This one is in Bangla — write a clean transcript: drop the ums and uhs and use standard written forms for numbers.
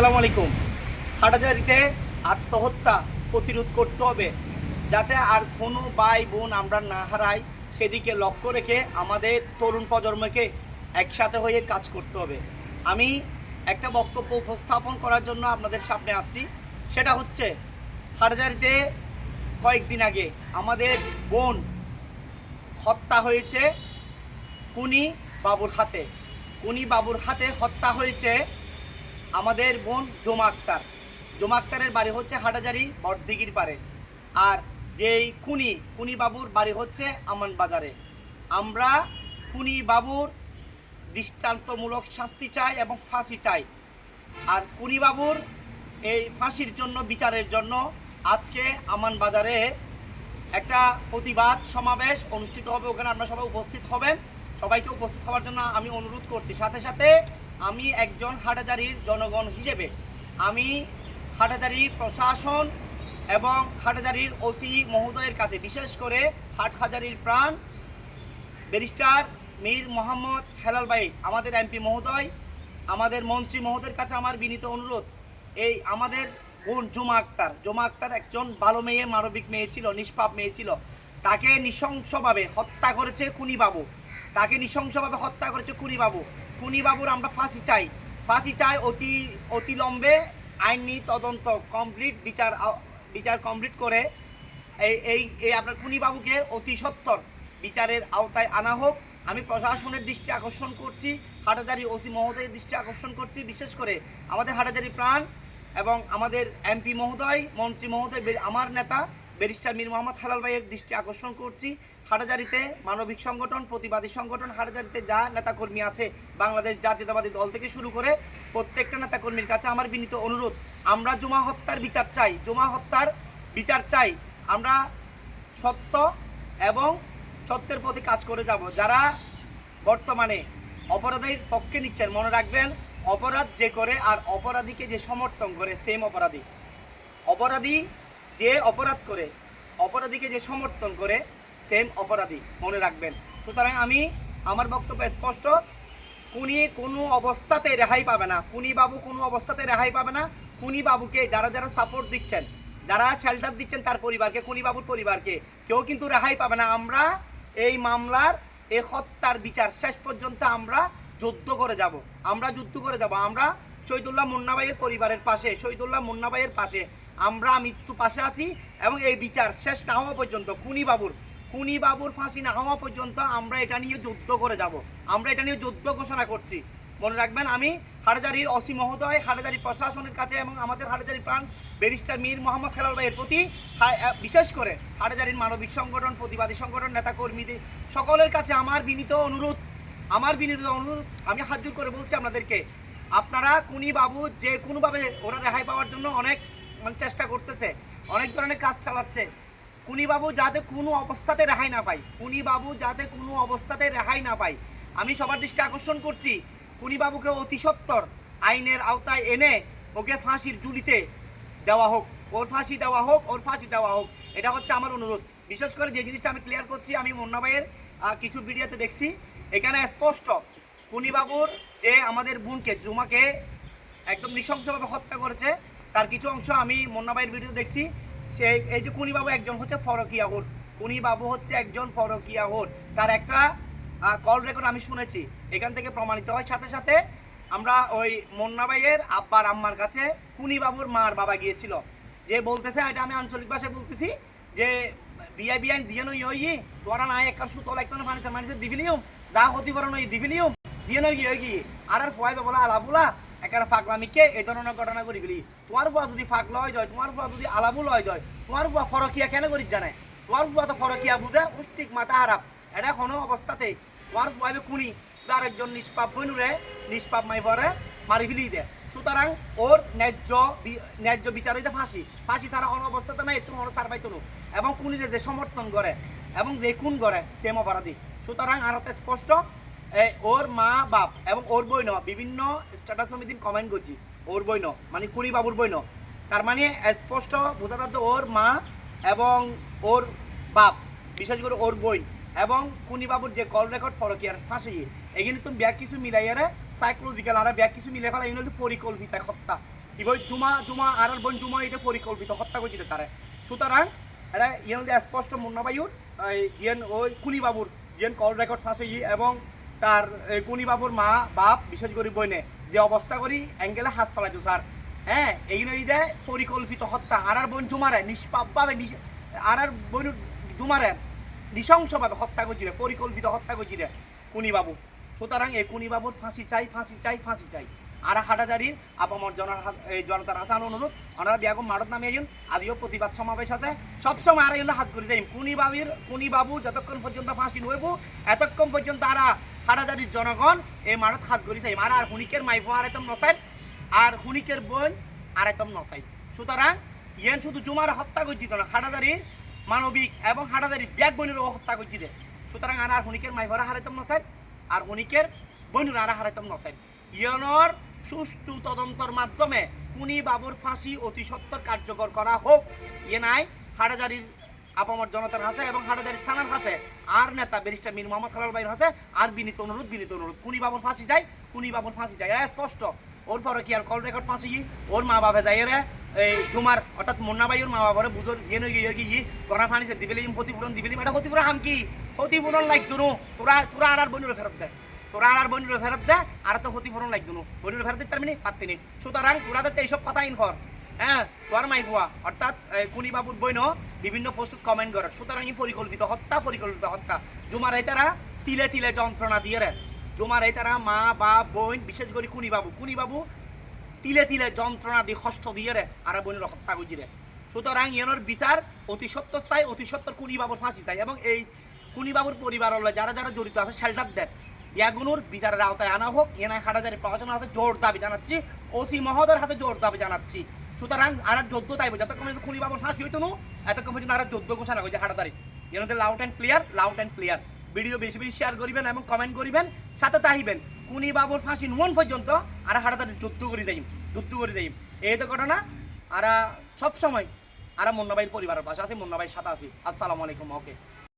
আসসালামু আলাইকুম। হাটাজারিতে আত্মহত্যা প্রতিরোধ করতে হবে, যাতে আর কোনো ভাই বোন আমরা না হারাই, সেদিকে লক্ষ্য রেখে আমাদের তরুণ প্রজন্মকে একসাথে হয়ে কাজ করতে হবে। আমি একটা বক্তব্য উপস্থাপন করার জন্য আপনাদের সামনে আসছি। সেটা হচ্ছে, হাটাজারিতে কয়েকদিন আগে আমাদের বোন হত্যা হয়েছে কুনি বাবুর হাতে। কুনি বাবুর হাতে হত্যা হয়েছে আমাদের বোন জোমা আক্তার। জোমা আক্তারের বাড়ি হচ্ছে হাটাজারি বটদিঘির পারে। আর যেই কুনি বাবুর বাড়ি হচ্ছে আমান বাজারে। আমরা কুনি বাবুর দৃষ্টান্তমূলক শাস্তি চাই এবং ফাঁসি চাই। আর কুনি বাবুর এই ফাঁসির জন্য, বিচারের জন্য আজকে আমান বাজারে একটা প্রতিবাদ সমাবেশ অনুষ্ঠিত হবে। ওখানে আপনারা সবাই উপস্থিত হবেন। সবাইকে উপস্থিত হওয়ার জন্য আমি অনুরোধ করছি। সাথে সাথে আমি একজন হাটাজারির জনগণ হিসেবে আমি হাটাজারির প্রশাসন এবং হাটাজারির ওসি মহোদয়ের কাছে, বিশেষ করে হাটহাজারির প্রাণ ব্যারিস্টার মীর মোহাম্মদ হেলাল ভাই, আমাদের এমপি মহোদয়, আমাদের মন্ত্রী মহোদয়ের কাছে আমার বিনীত অনুরোধ, এই আমাদের বোন জোমা আক্তার একজন ভালো মেয়ে, মানবিক মেয়ে ছিল, নিষ্পাপ মেয়ে ছিল। তাকে নৃশংসভাবে হত্যা করেছে কুনি বাবু। কুনি বাবুর আমরা ফাঁসি চাই। অতিলম্বে আইনি তদন্ত কমপ্লিট, বিচার কমপ্লিট করে এই আপনার কুনি বাবুকে অতি সত্বর বিচারের আওতায় আনা হোক। আমি প্রশাসনের দৃষ্টি আকর্ষণ করছি, হাটাজারি ওসি মহোদয়ের দৃষ্টি আকর্ষণ করছি, বিশেষ করে আমাদের হাটাজারি প্রাণ এবং আমাদের এমপি মহোদয়, মন্ত্রী মহোদয়, আমার নেতা ব্যারিস্টার মীর মোহাম্মদ হেলাল ভাইয়ের দৃষ্টি আকর্ষণ করছি। হাটাজারিতে মানবিক সংগঠন, প্রতিবাদী সংগঠন, হাটাজারিতে যা নেতাকর্মী আছে, বাংলাদেশ জাতীয়তাবাদী দল থেকে শুরু করে প্রত্যেকটা নেতাকর্মীর কাছে আমার বিনীত অনুরোধ, আমরা জোমা হত্যার বিচার চাই। আমরা সত্য এবং সত্যের প্রতি কাজ করে যাব। যারা বর্তমানে অপরাধীর পক্ষে নিচ্ছেন, মনে রাখবেন, অপরাধ যে করে আর অপরাধীকে যে সমর্থন করে সেম অপরাধী যে অপরাধ করে, অপরাধীকে যে সমর্থন করে সেম অপরাধী, মনে রাখবেন। সুতরাং আমার বক্তব্য স্পষ্ট, কুনি কোনো অবস্থাতে রেহাই পাবে না। কুনি বাবু কোনো অবস্থাতে রেহাই পাবে না। কুনি বাবুকে যারা সাপোর্ট দিচ্ছেন, যারা শেল্টার দিচ্ছেন তার পরিবারকে, কুনি বাবুর পরিবারকে কেউ কিন্তু রেহাই পাবে না। আমরা এই মামলার, এই হত্যার বিচার শেষ পর্যন্ত আমরা যুদ্ধ করে যাব। আমরা শহীদুল্লাহ মুন্না ভাইয়ের পরিবারের পাশে, আমরা মৃত্যু পাশে আছি। এবং এই বিচার শেষ না হওয়া পর্যন্ত, কুনি বাবুর ফাঁসি না হওয়া পর্যন্ত আমরা এটা নিয়ে যুদ্ধ করে যাব। আমরা এটা নিয়ে যুদ্ধ ঘোষণা করছি, মনে রাখবেন। আমি হাটাজারির ওসি মহোদয়, হাটাজারি প্রশাসনের কাছে এবং আমাদের হাটাজারি প্রাণ ব্যারিস্টার মীর মোহাম্মদ হেলাল ভাইয়ের প্রতি, বিশেষ করে হাটাজারির মানবিক সংগঠন, প্রতিবাদী সংগঠন, নেতাকর্মীদের সকলের কাছে আমার বিনীত অনুরোধ, আমি হাত জোর করে বলছি আপনাদেরকে, আপনারা কুনি বাবু যে কোনোভাবে ওরা রেহাই পাওয়ার জন্য অনেক চেষ্টা করতেছে, অনেক ধরনের কাজ চালাচ্ছে। কুনি বাবু যাতে কোনো অবস্থাতে রেহাই না পায়, আমি সবার দৃষ্টি আকর্ষণ করছি। কুনি বাবুকে অতি সত্বর আইনের আওতায় এনে ওকে ফাঁসির ঝুলিতে দেওয়া হোক, ওর ফাঁসি দেওয়া হোক। এটা হচ্ছে আমার অনুরোধ। বিশেষ করে যে জিনিসটা আমি ক্লিয়ার করছি, আমি মুন্না ভাইয়ের কিছু ভিডিওতে দেখছি, এখানে স্পষ্ট কুনি বাবুর যে আমাদের বোনকে, জুমাকে একদম নৃশংসভাবে হত্যা করেছে, তার কিছু অংশ আমি মুন্না ভাইয়ের ভিডিও দেখছি। এই যে কুনি বাবু একজন হচ্ছে পরকীয়া হোর, তার একটা কল রেকর্ড আমি শুনেছি, এখান থেকে প্রমাণিত হয়। সাথে সাথে আমরা ওই মুন্না ভাইয়ের আব্বার আম্মার কাছে কুনি বাবুর মার বাবা গিয়েছিল, যে বলতেছে, এটা আমি আঞ্চলিক ভাষায় বলতেছি, যে বিয়ান জিয়ানো ইয়ে তোরা নাই এক সুতল একজন মানুষের দিবিলিয়ম যা ক্ষতিকরণ ওই দিবিলিয়ম জিয়ানো ইয়ে আর ফয় বলা আলাবুলা একার ফাঁকলামিকে এই ধরনের ঘটনা করি গেলি। তোমার ফুয়া যদি ফাঁকলা হয়ে যায়, তোমার ফুয়া যদি আলাবুল হয়ে যায়, তোমার ফুয়া ফরকিয়া কেন করিস জানে? তোমার ফুয়া তো ফরকিয়া বুঝে পুষ্টিক মাথা হারাপ। এটা কোনো অবস্থাতে তোমার ফুয়াবে কুনি বা আরেকজন নিষ্পাপ মাই পরে মারি ফেলি দেয়। সুতরাং ওর ন্যায্য বিচার হইতে ফাঁসি ছাড়া কোনো অবস্থাতে নাই, একটু সার পাইতো। এবং কুনিরে যে সমর্থন করে এবং যে খুন করে সেম অপরাধী। সুতরাং আর স্পষ্ট, ওর মা বাপ এবং ওর বইন বিভিন্ন স্ট্যাটাস সমিতির কমেন্ট করছি, ওর বইন মানে কুনি বাবুর বইন, তার মানে স্পষ্ট বোঝা যাচ্ছে ওর মা এবং ওর বাপ, বিশেষ করে ওর বই এবং কুনি বাবুর যে কল রেকর্ড ফরকিয়ার ফাঁসি, এখানে তুমি ব্যাগ কিছু মিলাইয়ারে সাইকোলজিক্যাল আর ব্যাগ কিছু মিলে ফেলা, এগুলো পরিকল্পিত হত্যা। ইবই জুমা আর বোন জুমা এটা পরিকল্পিত হত্যা করছিল তারা। সুতরাং এটা ইয়ান স্পষ্ট মুন্নাবায়ুর জিয়ান ওই কুনিবাবুর জিয়ান কল রেকর্ড ফাঁস হই এবং তার কুনিবাবুর মা বাপ বিশেষ করে বইনে যে অবস্থা করি অ্যাঙ্গেলে হাত চালাইছো স্যার। হ্যাঁ এই নই দে পরিকল্পিত হত্যা আর বোন জুমারে নিষ্পাপভাবে আর বোন জুমারে নৃশংসভাবে হত্যা করছিল, পরিকল্পিত হত্যা করছিল কুনিবাবু। সুতরাং এই কুনিবাবুর ফাঁসি চাই, ফাঁসি চাই, ফাঁসি চাই। আর হাটাজারির আপামর জনতার আসান অনুরোধ ওনারা বিয়াগম মারত নামে একজন আদিও প্রতিবাদ সমাবেশ আছে সবসময় আর হাত করে যাই কুনিবাবু যতক্ষণ পর্যন্ত ফাঁসি হইব এতক্ষণ পর্যন্ত আর হাটাজারির জনগণ এই মারত হাত করে যাই আর হুনিকের মাইফ আর একদম নসাই আর হুনিকের বোন আর একদম নসাই। সুতরাং ইয়েন শুধু জুমার হত্যা করছিত না, হাটাজারির মানবিক এবং হাটাজারির ব্যাগ বোনেরও হত্যা করছিতে। সুতরাং আর হুনিকের মাইফরা হারাইতাম নসাই আর হুনিকের বোনের আর হারাইতাম নসাই। ইয়নর সুষ্ঠু তদন্তর মাধ্যমে কুনিবাবুর ফাঁসি অতি সত্বর কার্যকর করা হোক। ইয়ে নাই হাটাজারির আপামর জনতার হাসে এবং হাটাজারির থানার হাসে আর নেতা ব্যারিস্টার মীর মোহাম্মদ খালাল ভাইয়ের হাসে আর বিনীত অনুরোধ কুনিবাবুর ফাঁসি চাই, কুনিবাবুর ফাঁসি চাই। এরা স্পষ্ট ওর পরে কি আর কল রেকর্ড ফাঁসি ওর মা বাবা যাই রে এই জুমার অর্থাৎ মুন্নাবাইয়ের মা বাবারে বুঝোর জেনে গিয়ে কি গড়া ফানিছে দিবেলিম ক্ষতিপূরণ দিবেলিম এটা ক্ষতিপূরণ হাম কি ক্ষতিপূরণ লাগতো নো তোরা আর বোনের ফেরত দেয়, তোরা আর বোনের ফেরত দেয় আর তো ক্ষতিপূরণ লাগতো নো বোনের ফেরত দিতে পারবি পারতি নি। সুতরাং তোরাদের এইসব কথা ইনফর হ্যাঁ তোর মাই ভুয়া অর্থাৎ কুনিবাবুর বইন বিভিন্ন পোস্ট কমেন্ট করে। সুতরাং এই পরিকল্পিত হত্যা জুমার এই তারা তিলে তিলে যন্ত্রণা দিয়ে রে জুমার এই তারা মা বা বোন বিশেষ করে কুনিবাবু তিলে তিলে যন্ত্রণা দিয়ে কষ্ট দিয়ে রে আর বোনের হত্যা করছি রে। সুতরাং ইয়নের বিচার অতি সত্তর চাই, অতি সত্তর কুনিবাবুর ফাঁসি চাই এবং এই কুনিবাবুর পরিবার যারা যারা জড়িত আছে শেল্টার দেন ইয়াগুনোর বিচারের আওতায় আনা হোক। এনআই হাটাজারি প্রশাসনের হাতে জোর দাবি জানাচ্ছি, ওসি মহোদয়ের হাতে জোর দাবি জানাচ্ছি। সুতরাং আর যুদ্ধ তাইব যতক্ষণ পর্যন্ত কুনিবাবুর ফাঁসি হইতো না এতক্ষণ পর্যন্ত আর যুদ্ধ ঘোষণা হয়েছে হাটাজারি। এনাদের লাউড অ্যান্ড ক্লিয়ার ভিডিও বেশি বেশি শেয়ার করিবেন এবং কমেন্ট করিবেন, সাথে তাহিবেন কুনিবাবুর ফাঁসি নুন পর্যন্ত আর হাটাজারি যুদ্ধ করে যাইম এই তো ঘটনা। আর সবসময় আর মুন্নাবাইয়ের পরিবারের পাশে আছি, মুন্নাবাইয়ের সাথে আছি। আসসালামু আলাইকুম। ওকে।